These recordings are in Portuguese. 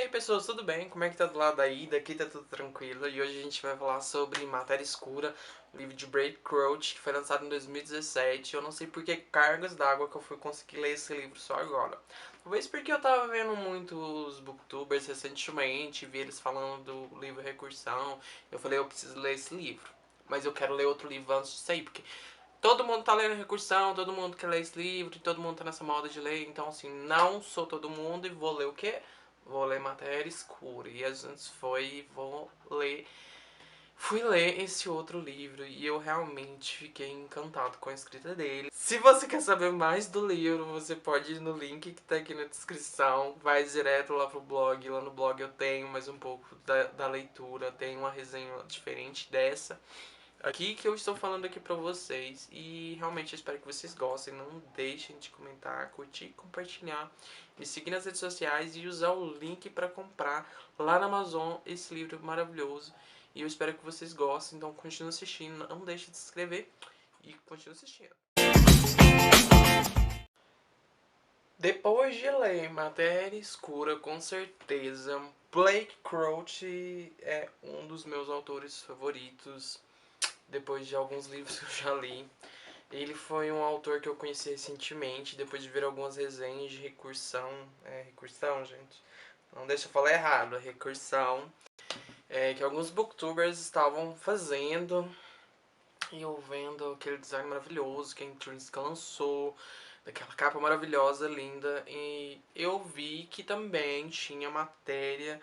aí pessoas, tudo bem? Como é que tá do lado aí? Daqui tá tudo tranquilo. E hoje a gente vai falar sobre Matéria Escura, o livro de Brave Crouch, que foi lançado em 2017. Eu não sei por que cargas d'água que eu fui conseguir ler esse livro só agora. Talvez porque eu tava vendo muitos booktubers recentemente, vi eles falando do livro Recursão. Eu falei, eu preciso ler esse livro. Mas eu quero ler outro livro antes de sair, porque todo mundo tá lendo Recursão, todo mundo quer ler esse livro, todo mundo tá nessa moda de ler. Então assim, não sou todo mundo e vou ler o quê? Vou ler Matéria Escura. E a gente vou ler. Fui ler esse outro livro e eu realmente fiquei encantado com a escrita dele. Se você quer saber mais do livro, você pode ir no link que tá aqui na descrição. Vai direto lá pro blog. Lá no blog eu tenho mais um pouco da leitura. Tem uma resenha diferente dessa aqui que eu estou falando aqui pra vocês. E realmente eu espero que vocês gostem. Não deixem de comentar, curtir, compartilhar, me seguir nas redes sociais e usar o link para comprar lá na Amazon esse livro maravilhoso. E eu espero que vocês gostem. Então continue assistindo, não deixe de se inscrever e continue assistindo. Depois de ler Matéria Escura, com certeza, Blake Crouch é um dos meus autores favoritos. Depois de alguns livros que eu já li, ele foi um autor que eu conheci recentemente, depois de ver algumas resenhas de recursão. É recursão, gente? Não deixa eu falar errado, é recursão. Que alguns booktubers estavam fazendo. E eu vendo aquele design maravilhoso que a Intrínseca lançou, daquela capa maravilhosa, linda. E eu vi que também tinha matéria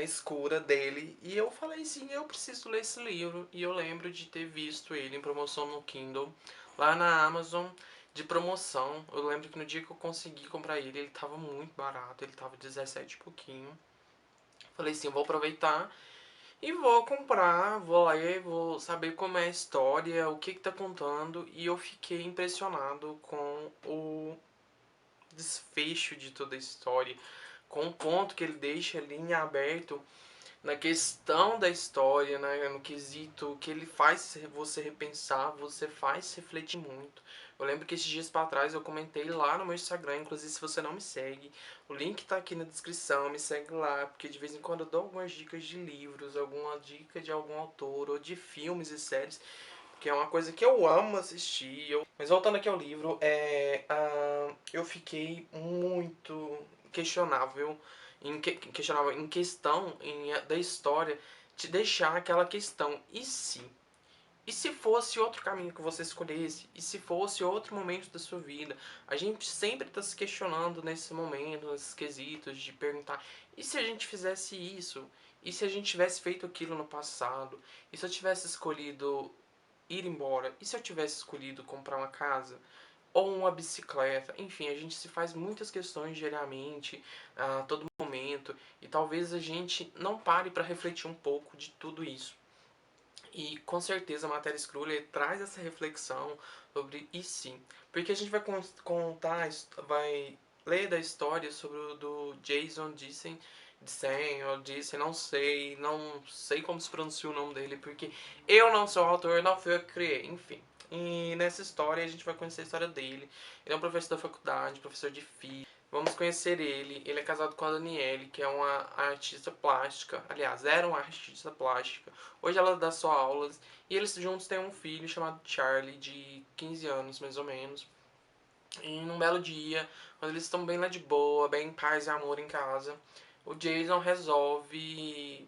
escura dele. E eu falei assim, eu preciso ler esse livro. E eu lembro de ter visto ele em promoção no Kindle, lá na Amazon, de promoção. Eu lembro que no dia que eu consegui comprar ele tava muito barato, ele tava 17 e pouquinho. Falei assim, eu vou aproveitar e vou comprar, vou ler, vou saber como é a história, o que tá contando. E eu fiquei impressionado com o desfecho de toda a história, com o ponto que ele deixa ali em aberto na questão da história, né, no quesito que ele faz você repensar, você faz refletir muito. Eu lembro que esses dias pra trás eu comentei lá no meu Instagram, inclusive se você não me segue, o link tá aqui na descrição, me segue lá, porque de vez em quando eu dou algumas dicas de livros, alguma dica de algum autor, ou de filmes e séries, que é uma coisa que eu amo assistir. Mas voltando aqui ao livro, eu fiquei muito questionável questionável em questão da história, te deixar aquela questão, e se? E se fosse outro caminho que você escolhesse? E se fosse outro momento da sua vida? A gente sempre está se questionando nesse momento, nesses quesitos, de perguntar: e se a gente fizesse isso? E se a gente tivesse feito aquilo no passado? E se eu tivesse escolhido ir embora? E se eu tivesse escolhido comprar uma casa? Ou uma bicicleta? Enfim, a gente se faz muitas questões diariamente, a todo momento, e talvez a gente não pare para refletir um pouco de tudo isso. E com certeza a Matéria Escura traz essa reflexão sobre e sim. Porque a gente vai contar, vai ler da história sobre o do Jason Dicen, ou Dicen, não sei como se pronuncia o nome dele, porque eu não sou autor, não fui eu que criei, enfim. E nessa história a gente vai conhecer a história dele. Ele é um professor da faculdade, professor de física. Vamos conhecer ele. Ele é casado com a Daniele, que é uma artista plástica. Aliás, era uma artista plástica. Hoje ela dá só aulas. E eles juntos têm um filho chamado Charlie, de 15 anos, mais ou menos. E num belo dia, quando eles estão bem lá de boa, bem em paz e amor em casa, o Jason resolve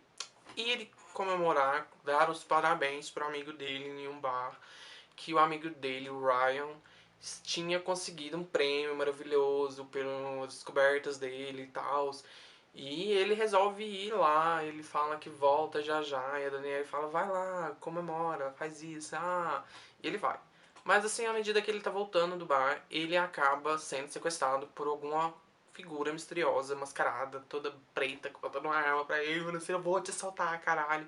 ir comemorar, dar os parabéns pro amigo dele em um bar. Que o amigo dele, o Ryan, tinha conseguido um prêmio maravilhoso pelas descobertas dele e tal. E ele resolve ir lá, ele fala que volta já já, e a Daniela fala, vai lá, comemora, faz isso, e ele vai. Mas assim, à medida que ele tá voltando do bar, ele acaba sendo sequestrado por alguma figura misteriosa, mascarada, toda preta, contando uma arma pra ele, falando assim, eu vou te assaltar, caralho.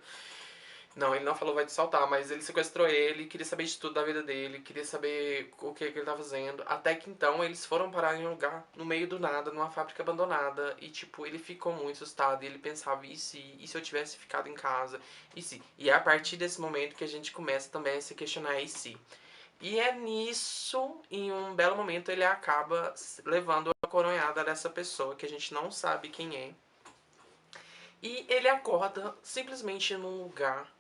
Não, ele não falou vai te saltar, mas ele sequestrou ele, queria saber de tudo da vida dele, queria saber o que ele tá fazendo. Até que então eles foram parar em um lugar no meio do nada, numa fábrica abandonada. E tipo, ele ficou muito assustado e ele pensava, e se? E se eu tivesse ficado em casa? E se? E é a partir desse momento que a gente começa também a se questionar, e se? E é nisso, em um belo momento, ele acaba levando a coronhada dessa pessoa que a gente não sabe quem é. E ele acorda simplesmente num lugar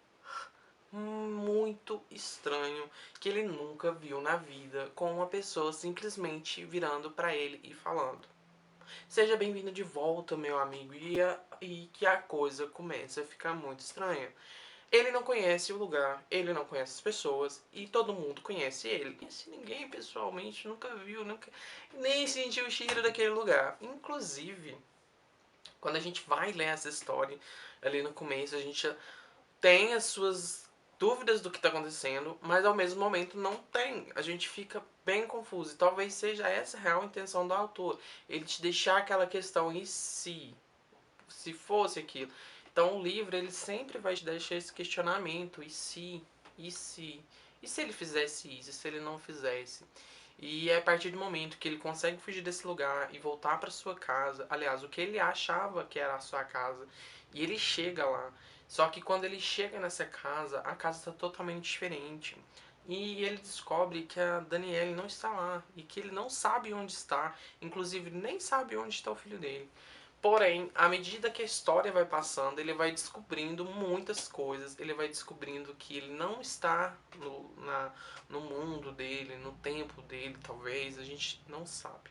muito estranho que ele nunca viu na vida, com uma pessoa simplesmente virando para ele e falando: "Seja bem-vindo de volta, meu amigo." E que a coisa começa a ficar muito estranha. Ele não conhece o lugar, ele não conhece as pessoas e todo mundo conhece ele. E se ninguém pessoalmente nunca viu, nunca, nem sentiu o cheiro daquele lugar. Inclusive, quando a gente vai ler essa história ali no começo, a gente tem as suas dúvidas do que está acontecendo, mas ao mesmo momento não tem. A gente fica bem confuso. E talvez seja essa a real intenção do autor. Ele te deixar aquela questão, e se fosse aquilo. Então o livro ele sempre vai te deixar esse questionamento, e se, e se ele fizesse isso, e se ele não fizesse. E é a partir do momento que ele consegue fugir desse lugar e voltar para sua casa, aliás, o que ele achava que era a sua casa, e ele chega lá. Só que quando ele chega nessa casa, a casa está totalmente diferente. E ele descobre que a Danielle não está lá e que ele não sabe onde está, inclusive nem sabe onde está o filho dele. Porém, à medida que a história vai passando, ele vai descobrindo muitas coisas. Ele vai descobrindo que ele não está no mundo dele, no tempo dele, talvez. A gente não sabe.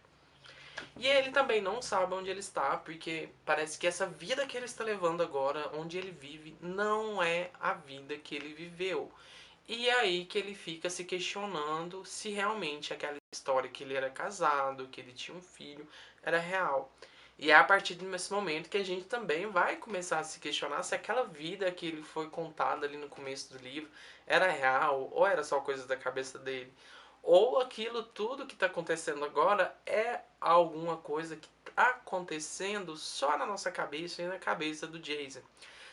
E ele também não sabe onde ele está, porque parece que essa vida que ele está levando agora, onde ele vive, não é a vida que ele viveu. E é aí que ele fica se questionando se realmente aquela história que ele era casado, que ele tinha um filho, era real. E é a partir desse momento que a gente também vai começar a se questionar se aquela vida que ele foi contada ali no começo do livro era real ou era só coisa da cabeça dele. Ou aquilo tudo que está acontecendo agora é alguma coisa que está acontecendo só na nossa cabeça e na cabeça do Jason.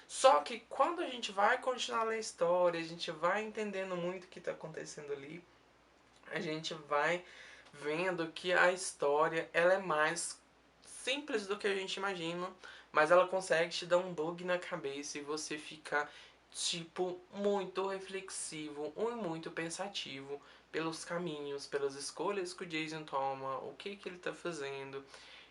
Só que quando a gente vai continuar a ler a história, a gente vai entendendo muito o que está acontecendo ali, a gente vai vendo que a história ela é mais simples do que a gente imagina, mas ela consegue te dar um bug na cabeça e você fica tipo muito reflexivo e muito pensativo pelos caminhos, pelas escolhas que o Jason toma, o que ele está fazendo.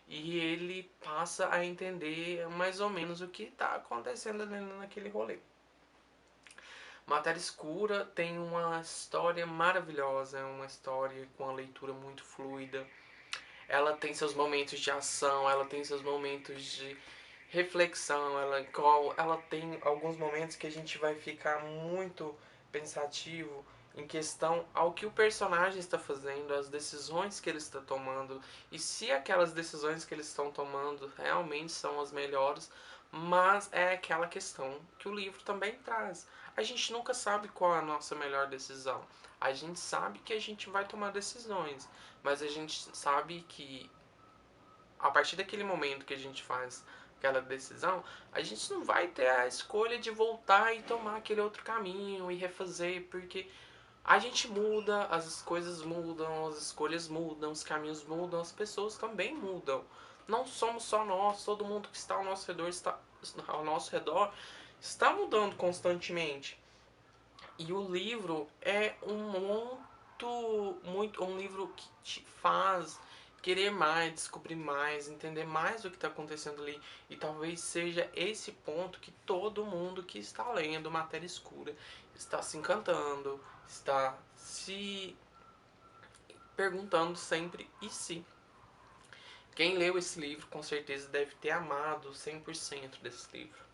E ele passa a entender mais ou menos o que está acontecendo ali naquele rolê. Matéria Escura tem uma história maravilhosa, é uma história com uma leitura muito fluida. Ela tem seus momentos de ação, ela tem seus momentos de reflexão, ela tem alguns momentos que a gente vai ficar muito pensativo em questão ao que o personagem está fazendo, as decisões que ele está tomando e se aquelas decisões que eles estão tomando realmente são as melhores, mas é aquela questão que o livro também traz. A gente nunca sabe qual é a nossa melhor decisão. A gente sabe que a gente vai tomar decisões, mas a gente sabe que a partir daquele momento que a gente faz aquela decisão, a gente não vai ter a escolha de voltar e tomar aquele outro caminho e refazer, porque a gente muda, as coisas mudam, as escolhas mudam, os caminhos mudam, as pessoas também mudam. Não somos só nós, todo mundo que está ao nosso redor está mudando constantemente. E o livro é um livro que te faz querer mais, descobrir mais, entender mais o que está acontecendo ali. E talvez seja esse ponto que todo mundo que está lendo Matéria Escura está se encantando, está se perguntando sempre e se. Quem leu esse livro com certeza deve ter amado 100% desse livro.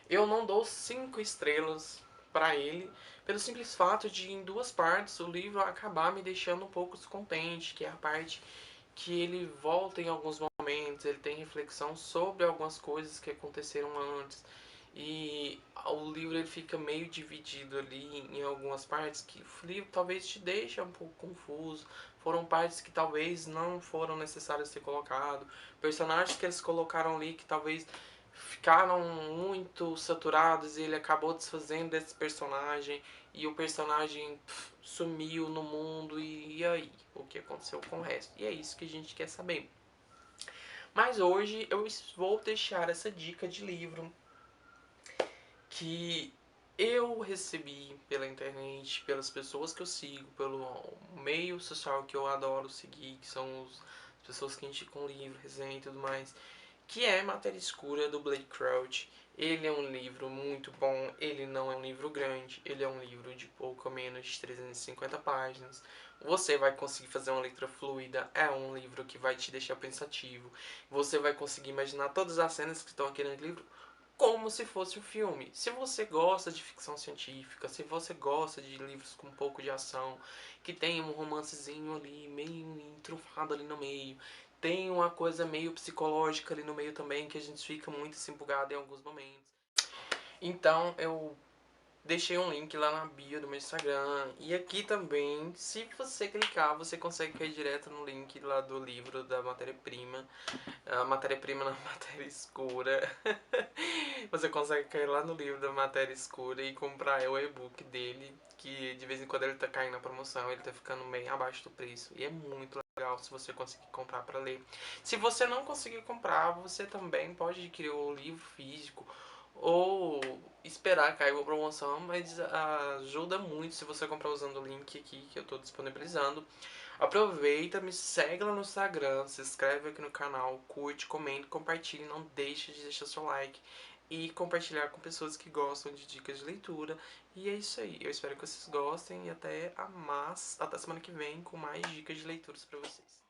Eu não dou 5 estrelas para ele, pelo simples fato de, em duas partes, o livro acabar me deixando um pouco descontente, que é a parte que ele volta em alguns momentos, ele tem reflexão sobre algumas coisas que aconteceram antes. E o livro ele fica meio dividido ali em algumas partes que o livro talvez te deixe um pouco confuso. Foram partes que talvez não foram necessárias ser colocado, personagens que eles colocaram ali que talvez ficaram muito saturados e ele acabou desfazendo desse personagem e o personagem sumiu no mundo e aí? O que aconteceu com o resto? E é isso que a gente quer saber. Mas hoje eu vou deixar essa dica de livro que eu recebi pela internet, pelas pessoas que eu sigo, pelo meio social que eu adoro seguir, que são as pessoas que indicam livro, resenha e tudo mais, que é Matéria Escura, do Blake Crouch. Ele é um livro muito bom, ele não é um livro grande, ele é um livro de pouco menos de 350 páginas. Você vai conseguir fazer uma leitura fluida, é um livro que vai te deixar pensativo. Você vai conseguir imaginar todas as cenas que estão aqui no livro como se fosse um filme. Se você gosta de ficção científica, se você gosta de livros com um pouco de ação, que tem um romancezinho ali, meio entrufado ali no meio, tem uma coisa meio psicológica ali no meio também, que a gente fica muito assim bugado em alguns momentos. Então eu deixei um link lá na bio do meu Instagram. E aqui também, se você clicar, você consegue cair direto no link lá do livro da matéria-prima. A matéria-prima na matéria escura. Você consegue cair lá no livro da matéria escura e comprar o e-book dele. Que de vez em quando ele tá caindo na promoção, ele tá ficando meio abaixo do preço. E é muito legal se você conseguir comprar pra ler. Se você não conseguir comprar, você também pode adquirir o livro físico ou esperar cair uma promoção, mas ajuda muito se você comprar usando o link aqui que eu estou disponibilizando. Aproveita, me segue lá no Instagram, se inscreve aqui no canal, curte, comente, compartilhe, não deixe de deixar seu like e compartilhar com pessoas que gostam de dicas de leitura. E é isso aí, eu espero que vocês gostem e até semana que vem com mais dicas de leituras para vocês.